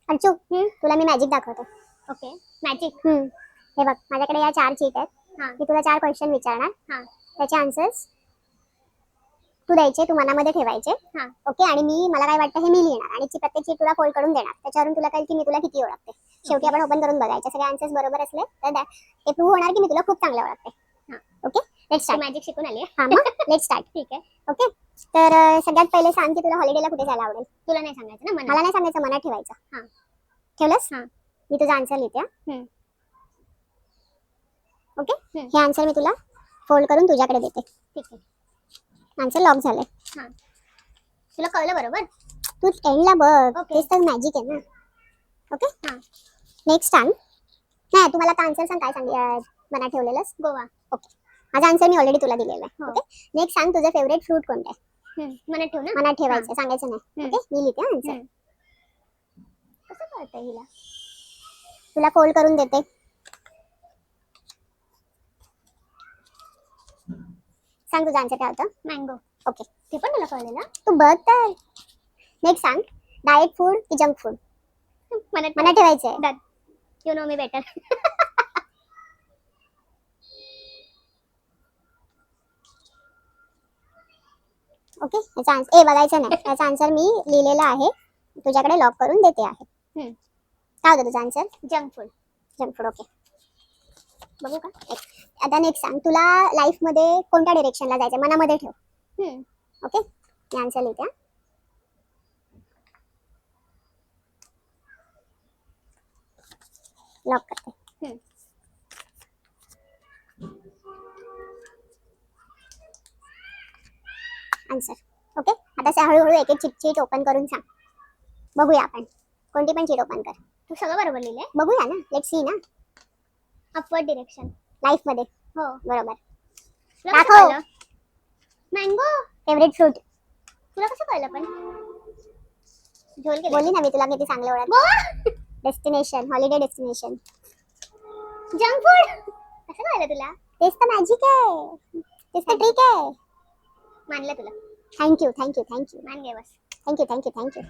अर्चू तुला मी मॅजिक दाखवते. Okay magic. हे बघ माझ्याकडे या 4 चीट आहेत. हा. मी तुला 4 क्वेश्चन विचारणार. हा. त्याचे आन्सर्स तू द्यायचे, तू मनामध्ये ठेवायचे. हा. ओके. आणि मला काय वाटतं हे मी लिहिणार आणि प्रत्येक चीट तुला फोल्ड करून देणार. त्याच्यावरून तुला कळेल की मी तुला किती ओळखते. शेवटी आपण ओपन करून बघायचे. सगळे आन्सर्स बरोबर असले तर ते प्रूव्ह होणार की मी तुला खूप चांगलं ओळखते. Okay let's start. मॅजिक शिकून आली आहे. हां मग लेट्स स्टार्ट. ठीक आहे. ओके. तर सगळ्यात पहिले सांग की तुला हॉलिडेला कुठे जायला आवडेल. तुला नाही सांगायचं ना मला नाही सांगायचं, मनात ठेवायचं. हां. ठेवलंस? हां. मी तुझा आन्सर लिहिते. ओके. हे आन्सर मी तुला फोल्ड करून तुझ्याकडे देते. ठीक आहे. आन्सर लॉक झालंय. हां. तुला कळलं बरोबर. तू एंडला बघ. ओके. तेच तर मॅजिक आहे ना. ओके. हां. नेक्स्ट सांग. नाही तू मला आता आन्सर सांग, काय सांग मनात ठेवलेलंस. गोवा. ओके. माझा आन्सर मी ऑलरेडी तुला दिलेला आहे. हो. ओके. नेक्स्ट सांग तुझं फेवरेट फ्रूट कोणतं आहे. मनात ठेव ना. मनात ठेवायचं, सांगायचं नाही. ओके. मी लिहिते आन्सर. कसं कळतं हिला. तुला फोल्ड करून देते. सांग तुझा आन्सर काय होतं. मँगो. ओके. ते पण तुला कळलेलं. तू बघ तर. नेक्स्ट सांग डाएट फूड की जंक फूड. मनात ठेवायचं आहे. You know me better. Okay. याचा आन्सर बघायचं नाही. याचा आन्सर मी लिहिलेला आहे, तुझ्याकडे लॉक करून देते आहे. काय होतं तुझा answer. Junk food. Junk food. Okay. बघू का. आता नेक्स्ट सांग तुला लाईफ मध्ये कोणत्या डिरेक्शनला जायचं, मनामध्ये ठेव. ओके. मी आन्सर लिहिते. लॉक करते. आन्सर. ओके. आता हळूहळू एक एक चीट ओपन करून सांग. बघूया आपण. कोणती पण चीट ओपन कर. तू सगळं बरोबर लिहिलंय. बघूया ना. लेट्स सी ना. Upward direction. लाईफ मध्ये. हो बरोबर. तुला कसं दाखव. कळलं. मँगो. Favourite fruit. तुला कसं कळलं पण. झोल केलं. बोलली ना मी तुला किती चांगलं ओळख. Goa. Destination, holiday destination. Junk food. कसं कळलं तुला. तेच तर मॅजिक आहे. तेच तर ट्रिक आहे. मानलं तुला. थँक्यू थँक्यू थँक्यू मान घे बस. Thank you thank you thank you.